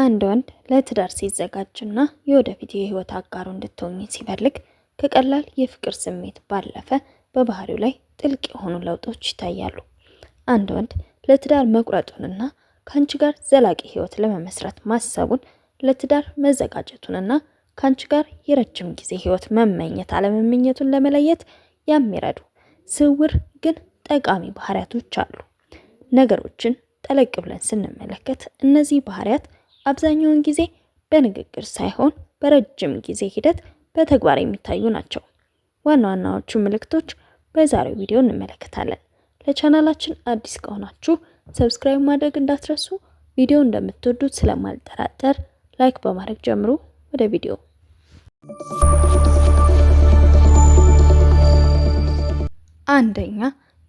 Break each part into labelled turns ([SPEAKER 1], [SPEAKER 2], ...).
[SPEAKER 1] አንድ ወንድ ለትዳር ሲዘጋጅና የወደፊት የህይወት አጋሩ እንድትሆኚ ሲፈልግ ከቀላል የፍቅር ስሜት ባለፈ በባህሪው ላይ ጥልቅ የሆኑ ለውጦች ይታያሉ። አንድ ወንድ ለትዳር መቁረጡንና ካንቺ ጋር ዘላቂ ህይወት ለመመስረት ማሰቡን፣ ለትዳር መዘጋጀቱንና ካንቺ ጋር የረጅም ጊዜ ህይወት መመኘት አለመመኘቱን ለመለየት የሚረዱ ስውር ግን ጠቃሚ ባህሪያቶች አሉ። ነገሮችን ጠለቅ ብለን ስንመለከት እነዚህ ባህሪያት አብዛኛውን ጊዜ በንግግር ሳይሆን በረጅም ጊዜ ሂደት በተግባር የሚታዩ ናቸው። ዋና ዋናዎቹ ምልክቶች በዛሬው ቪዲዮ እንመለከታለን። ለቻናላችን አዲስ ከሆናችሁ ሰብስክራይብ ማድረግ እንዳትረሱ። ቪዲዮ እንደምትወዱት ስለማልጠራጠር ላይክ በማድረግ ጀምሩ። ወደ ቪዲዮ። አንደኛ፣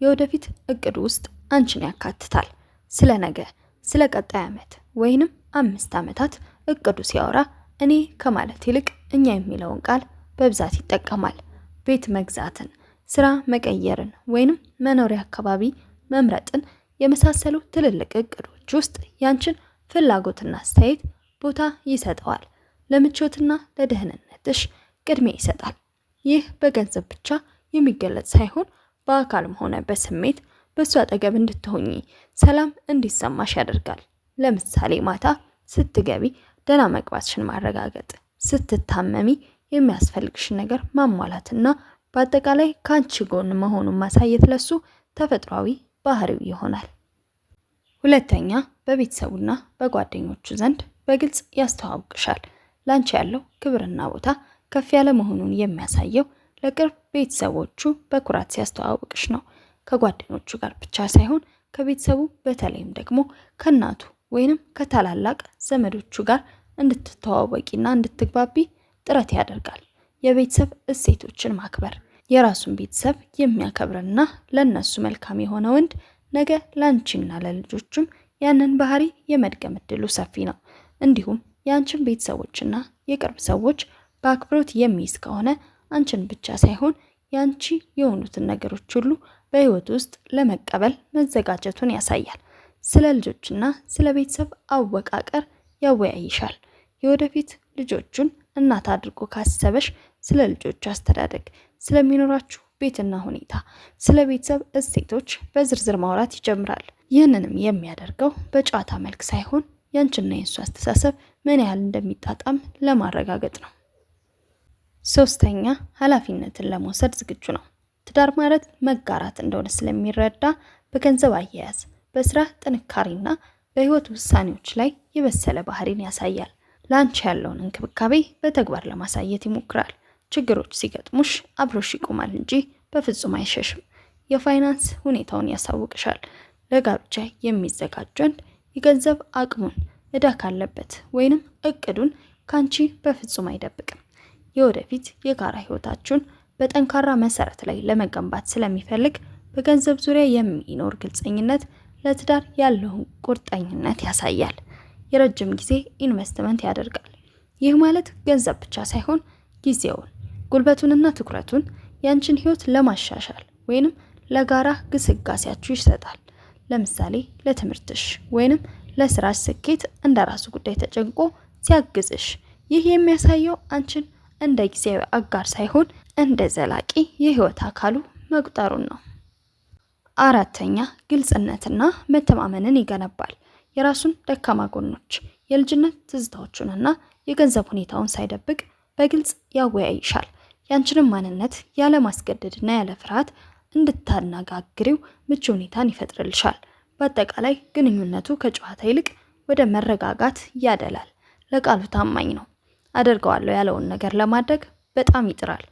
[SPEAKER 1] የወደፊት እቅድ ውስጥ አንቺን ያካትታል። ስለ ነገ፣ ስለ ቀጣይ ዓመት ወይንም 5 ዓመታት እቅዱ ሲያወራ እኔ ከማለት ይልቅ እኛ የሚለውን ቃል በብዛት ይጠቀማል። ቤት መግዛትን፣ ስራ መቀየርን ወይንም መኖሪያ አካባቢ መምረጥን የመሳሰሉ ትልልቅ እቅዶች ውስጥ ያንቺን ፍላጎትና አስተያየት ቦታ ይሰጠዋል። ለምቾትና ለደህንነትሽ ቅድሚያ ይሰጣል። ይህ በገንዘብ ብቻ የሚገለጽ ሳይሆን በአካልም ሆነ በስሜት በሱ አጠገብ እንድትሆኚ ሰላም እንዲሰማሽ ያደርጋል። ለምሳሌ ማታ ስትገቢ ደህና መግባትሽን ማረጋገጥ፣ ስትታመሚ የሚያስፈልግሽን ነገር ማሟላትና በአጠቃላይ ካንቺ ጎን መሆኑን ማሳየት ለሱ ተፈጥሯዊ ባህሪው ይሆናል። ሁለተኛ፣ በቤተሰቡና በጓደኞቹ ዘንድ በግልጽ ያስተዋውቅሻል። ላንቺ ያለው ክብርና ቦታ ከፍ ያለ መሆኑን የሚያሳየው ለቅርብ ቤተሰቦቹ በኩራት ሲያስተዋውቅሽ ነው። ከጓደኞቹ ጋር ብቻ ሳይሆን ከቤተሰቡ በተለይም ደግሞ ከእናቱ ወይንም ከታላላቅ ዘመዶቹ ጋር እንድትተዋወቂና እንድትግባቢ ጥረት ያደርጋል። የቤተሰብ እሴቶችን ማክበር፣ የራሱን ቤተሰብ የሚያከብርና ለነሱ መልካም የሆነ ወንድ ነገ ላንቺና ለልጆቹም ያንን ባህሪ የመድገም እድሉ ሰፊ ነው። እንዲሁም የአንቺን ቤተሰቦችና የቅርብ ሰዎች በአክብሮት የሚይዝ ከሆነ አንቺን ብቻ ሳይሆን ያንቺ የሆኑትን ነገሮች ሁሉ በህይወት ውስጥ ለመቀበል መዘጋጀቱን ያሳያል። ስለ ልጆችና ስለ ቤተሰብ አወቃቀር ያወያይሻል። የወደፊት ልጆቹን እናት አድርጎ ካሰበሽ ስለ ልጆቹ አስተዳደግ፣ ስለሚኖራችሁ ቤትና ሁኔታ፣ ስለ ቤተሰብ እሴቶች በዝርዝር ማውራት ይጀምራል። ይህንንም የሚያደርገው በጨዋታ መልክ ሳይሆን ያንቺና የሱ አስተሳሰብ ምን ያህል እንደሚጣጣም ለማረጋገጥ ነው። ሶስተኛ፣ ኃላፊነትን ለመውሰድ ዝግጁ ነው። ትዳር ማለት መጋራት እንደሆነ ስለሚረዳ በገንዘብ አያያዝ፣ በስራ ጥንካሬና በህይወት ውሳኔዎች ላይ የበሰለ ባህሪን ያሳያል። ላንቺ ያለውን እንክብካቤ በተግባር ለማሳየት ይሞክራል። ችግሮች ሲገጥሙሽ አብሮሽ ይቆማል እንጂ በፍጹም አይሸሽም። የፋይናንስ ሁኔታውን ያሳውቅሻል። ለጋብቻ የሚዘጋጅ ወንድ የገንዘብ አቅሙን፣ እዳ ካለበት ወይንም እቅዱን ካንቺ በፍጹም አይደብቅም። የወደፊት የጋራ ህይወታችሁን በጠንካራ መሰረት ላይ ለመገንባት ስለሚፈልግ በገንዘብ ዙሪያ የሚኖር ግልጸኝነት ለትዳር ያለውን ቁርጠኝነት ያሳያል። የረጅም ጊዜ ኢንቨስትመንት ያደርጋል። ይህ ማለት ገንዘብ ብቻ ሳይሆን ጊዜውን፣ ጉልበቱንና ትኩረቱን ያንቺን ህይወት ለማሻሻል ወይንም ለጋራ ግስጋሴያችሁ ይሰጣል። ለምሳሌ ለትምህርትሽ ወይንም ለስራሽ ስኬት እንደራሱ ጉዳይ ተጨንቆ ሲያግዝሽ፣ ይህ የሚያሳየው አንቺን እንደ ጊዜያዊ አጋር ሳይሆን እንደ ዘላቂ የህይወት አካሉ መቁጠሩን ነው። አራተኛ፣ ግልጽነትና መተማመንን ይገነባል። የራሱን ደካማ ጎኖች፣ የልጅነት ትዝታዎቹንና የገንዘብ ሁኔታውን ሳይደብቅ በግልጽ ያወያይሻል። ያንቺንም ማንነት ያለ ማስገደድና ያለ ፍርሃት እንድታነጋግሪው ምቹ ሁኔታን ይፈጥርልሻል። በአጠቃላይ ግንኙነቱ ከጨዋታ ይልቅ ወደ መረጋጋት ያደላል። ለቃሉ ታማኝ ነው። አደርገዋለሁ ያለውን ነገር ለማድረግ በጣም ይጥራል።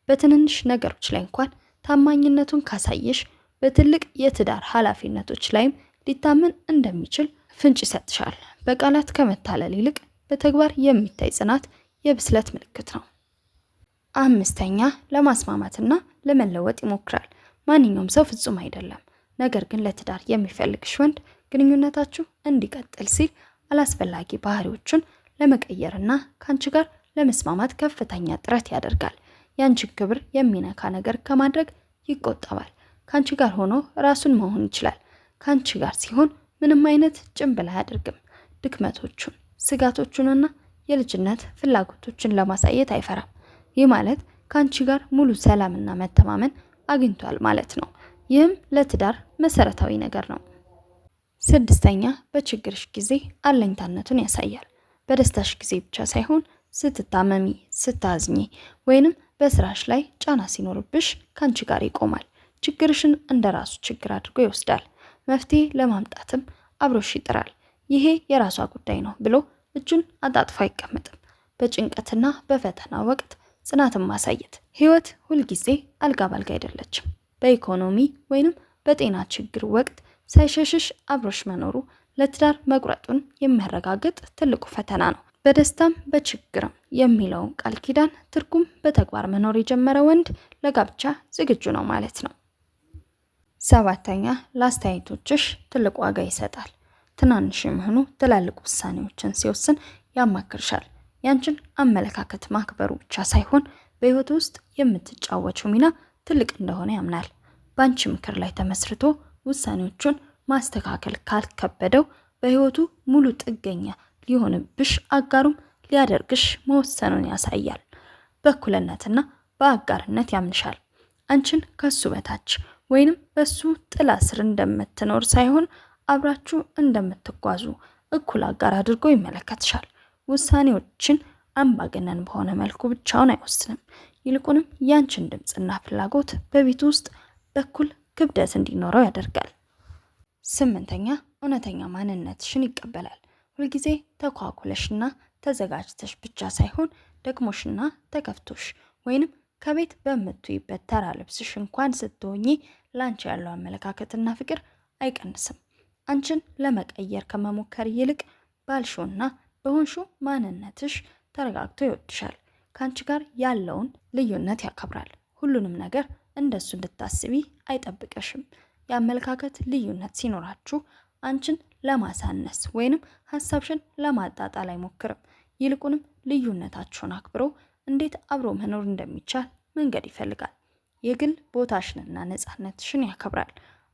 [SPEAKER 1] በትንንሽ ነገሮች ላይ እንኳን ታማኝነቱን ካሳየሽ በትልቅ የትዳር ኃላፊነቶች ላይም ሊታመን እንደሚችል ፍንጭ ይሰጥሻል። በቃላት ከመታለል ይልቅ በተግባር የሚታይ ጽናት የብስለት ምልክት ነው። አምስተኛ፣ ለማስማማትና ለመለወጥ ይሞክራል። ማንኛውም ሰው ፍጹም አይደለም። ነገር ግን ለትዳር የሚፈልግሽ ወንድ ግንኙነታችሁ እንዲቀጥል ሲል አላስፈላጊ ባህሪዎችን ለመቀየርና ካንቺ ጋር ለመስማማት ከፍተኛ ጥረት ያደርጋል። ያንቺን ክብር የሚነካ ነገር ከማድረግ ይቆጠባል። ካንቺ ጋር ሆኖ ራሱን መሆን ይችላል። ካንቺ ጋር ሲሆን ምንም አይነት ጭንብል አያደርግም። ድክመቶቹን፣ ስጋቶቹንና የልጅነት ፍላጎቶችን ለማሳየት አይፈራም። ይህ ማለት ከአንቺ ጋር ሙሉ ሰላምና መተማመን አግኝቷል ማለት ነው። ይህም ለትዳር መሰረታዊ ነገር ነው። ስድስተኛ በችግርሽ ጊዜ አለኝታነቱን ያሳያል። በደስታሽ ጊዜ ብቻ ሳይሆን ስትታመሚ፣ ስታዝኚ ወይንም በስራሽ ላይ ጫና ሲኖርብሽ ካንቺ ጋር ይቆማል። ችግርሽን እንደራሱ ችግር አድርጎ ይወስዳል። መፍትሄ ለማምጣትም አብሮሽ ይጥራል። ይሄ የራሷ ጉዳይ ነው ብሎ እጁን አጣጥፎ አይቀመጥም። በጭንቀትና በፈተና ወቅት ጽናትን ማሳየት። ህይወት ሁልጊዜ አልጋ ባልጋ አይደለችም። በኢኮኖሚ ወይንም በጤና ችግር ወቅት ሳይሸሽሽ አብሮሽ መኖሩ ለትዳር መቁረጡን የሚያረጋግጥ ትልቁ ፈተና ነው። በደስታም በችግርም የሚለውን ቃል ኪዳን ትርጉም በተግባር መኖር የጀመረ ወንድ ለጋብቻ ዝግጁ ነው ማለት ነው። ሰባተኛ ለአስተያየቶችሽ ትልቅ ዋጋ ይሰጣል። ትናንሽ የሚሆኑ ትላልቅ ውሳኔዎችን ሲወስን ያማክርሻል። ያንቺን አመለካከት ማክበሩ ብቻ ሳይሆን በህይወት ውስጥ የምትጫወችው ሚና ትልቅ እንደሆነ ያምናል። በአንቺ ምክር ላይ ተመስርቶ ውሳኔዎቹን ማስተካከል ካልከበደው በህይወቱ ሙሉ ጥገኛ ሊሆንብሽ አጋሩም ሊያደርግሽ መወሰኑን ያሳያል። በእኩልነትና በአጋርነት ያምንሻል። አንቺን ከሱ በታች ወይንም በሱ ጥላ ስር እንደምትኖር ሳይሆን አብራችሁ እንደምትጓዙ እኩል አጋር አድርጎ ይመለከትሻል። ውሳኔዎችን አምባገነን በሆነ መልኩ ብቻውን አይወስንም። ይልቁንም ያንቺን ድምፅና ፍላጎት በቤት ውስጥ በኩል ክብደት እንዲኖረው ያደርጋል። ስምንተኛ እውነተኛ ማንነትሽን ይቀበላል። ሁልጊዜ ተኳኩለሽና ተዘጋጅተሽ ብቻ ሳይሆን ደክሞሽና ተከፍቶሽ ወይንም ከቤት በምትይበት ተራ ልብስሽ እንኳን ስትሆኚ ላንቺ ያለው አመለካከትና ፍቅር አይቀንስም። አንቺን ለመቀየር ከመሞከር ይልቅ ባልሾና በሆንሹ ማንነትሽ ተረጋግቶ ይወድሻል። ከአንቺ ጋር ያለውን ልዩነት ያከብራል። ሁሉንም ነገር እንደሱ እንድታስቢ አይጠብቀሽም። የአመለካከት ልዩነት ሲኖራችሁ አንቺን ለማሳነስ ወይንም ሀሳብሽን ለማጣጣል አይሞክርም። ይልቁንም ልዩነታችሁን አክብሮ እንዴት አብሮ መኖር እንደሚቻል መንገድ ይፈልጋል። የግል ቦታሽንና ነፃነትሽን ያከብራል።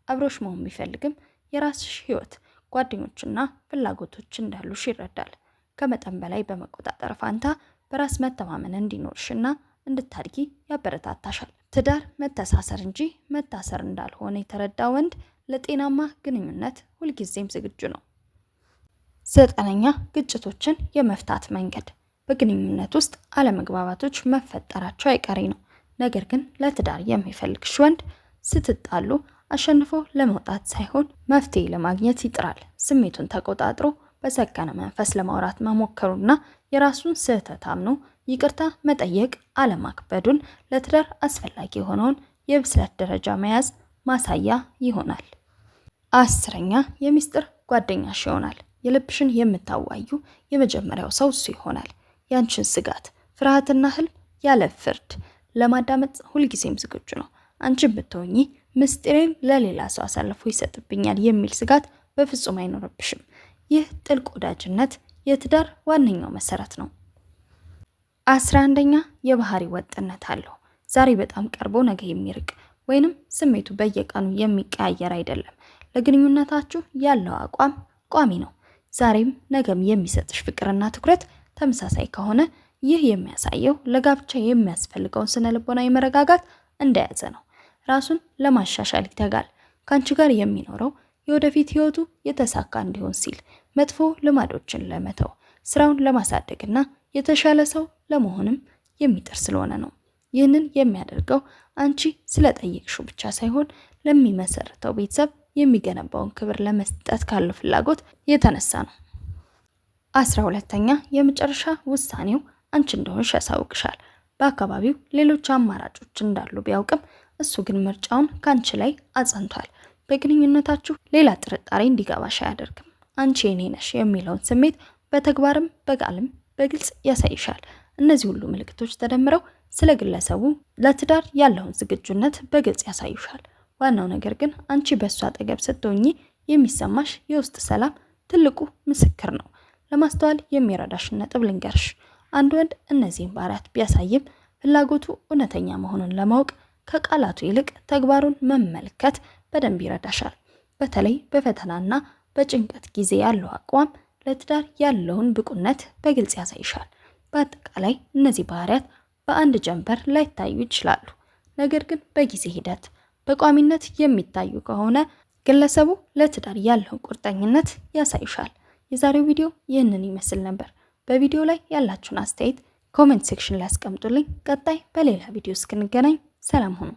[SPEAKER 1] አብሮሽ መሆን ቢፈልግም የራስሽ ህይወት፣ ጓደኞችና ፍላጎቶች እንዳሉሽ ይረዳል። ከመጠን በላይ በመቆጣጠር ፋንታ በራስ መተማመን እንዲኖርሽና እንድታድጊ ያበረታታሻል። ትዳር መተሳሰር እንጂ መታሰር እንዳልሆነ የተረዳ ወንድ ለጤናማ ግንኙነት ሁልጊዜም ዝግጁ ነው። ዘጠነኛ ግጭቶችን የመፍታት መንገድ። በግንኙነት ውስጥ አለመግባባቶች መፈጠራቸው አይቀሬ ነው። ነገር ግን ለትዳር የሚፈልግሽ ወንድ ስትጣሉ አሸንፎ ለመውጣት ሳይሆን መፍትሄ ለማግኘት ይጥራል። ስሜቱን ተቆጣጥሮ በሰከነ መንፈስ ለማውራት መሞከሩና የራሱን ስህተት አምኖ ይቅርታ መጠየቅ አለማክበዱን ለትዳር አስፈላጊ የሆነውን የብስለት ደረጃ መያዝ ማሳያ ይሆናል። አስረኛ የሚስጥር ጓደኛሽ ይሆናል። የልብሽን የምታዋዩ የመጀመሪያው ሰው እሱ ይሆናል። ያንቺን ስጋት፣ ፍርሃትና ህልም ያለ ፍርድ ለማዳመጥ ሁልጊዜም ዝግጁ ነው። አንቺ ብትሆኚ ምስጢሬን ለሌላ ሰው አሳልፎ ይሰጥብኛል የሚል ስጋት በፍጹም አይኖርብሽም። ይህ ጥልቅ ወዳጅነት የትዳር ዋነኛው መሰረት ነው። 11ኛ የባህሪ ወጥነት አለው። ዛሬ በጣም ቀርቦ ነገ የሚርቅ ወይንም ስሜቱ በየቀኑ የሚቀያየር አይደለም። ለግንኙነታችሁ ያለው አቋም ቋሚ ነው። ዛሬም ነገም የሚሰጥሽ ፍቅርና ትኩረት ተመሳሳይ ከሆነ ይህ የሚያሳየው ለጋብቻ የሚያስፈልገውን ስነ ልቦናዊ መረጋጋት እንደያዘ ነው። ራሱን ለማሻሻል ይተጋል። ከአንቺ ጋር የሚኖረው የወደፊት ህይወቱ የተሳካ እንዲሆን ሲል መጥፎ ልማዶችን ለመተው ስራውን ለማሳደግና የተሻለ ሰው ለመሆንም የሚጥር ስለሆነ ነው። ይህንን የሚያደርገው አንቺ ስለጠየቅሽው ብቻ ሳይሆን ለሚመሰርተው ቤተሰብ የሚገነባውን ክብር ለመስጠት ካለው ፍላጎት የተነሳ ነው። 12ኛ የመጨረሻ ውሳኔው አንቺ እንደሆንሽ ያሳውቅሻል። በአካባቢው ሌሎች አማራጮች እንዳሉ ቢያውቅም እሱ ግን ምርጫውን ካንቺ ላይ አጸንቷል። በግንኙነታችሁ ሌላ ጥርጣሬ እንዲገባሽ አያደርግም። አንቺ የኔ ነሽ የሚለውን ስሜት በተግባርም በቃልም በግልጽ ያሳይሻል። እነዚህ ሁሉ ምልክቶች ተደምረው ስለ ግለሰቡ ለትዳር ያለውን ዝግጁነት በግልጽ ያሳዩሻል። ዋናው ነገር ግን አንቺ በእሱ አጠገብ ስትሆኚ የሚሰማሽ የውስጥ ሰላም ትልቁ ምስክር ነው። ለማስተዋል የሚረዳሽ ነጥብ ልንገርሽ። አንድ ወንድ እነዚህን ባህሪያት ቢያሳይም ፍላጎቱ እውነተኛ መሆኑን ለማወቅ ከቃላቱ ይልቅ ተግባሩን መመልከት በደንብ ይረዳሻል። በተለይ በፈተናና በጭንቀት ጊዜ ያለው አቋም ለትዳር ያለውን ብቁነት በግልጽ ያሳይሻል። በአጠቃላይ እነዚህ ባህሪያት በአንድ ጀንበር ላይታዩ ይችላሉ። ነገር ግን በጊዜ ሂደት በቋሚነት የሚታዩ ከሆነ ግለሰቡ ለትዳር ያለውን ቁርጠኝነት ያሳይሻል። የዛሬው ቪዲዮ ይህንን ይመስል ነበር። በቪዲዮ ላይ ያላችሁን አስተያየት ኮሜንት ሴክሽን ላይ አስቀምጡልኝ። ቀጣይ በሌላ ቪዲዮ እስክንገናኝ ሰላም ሁኑ።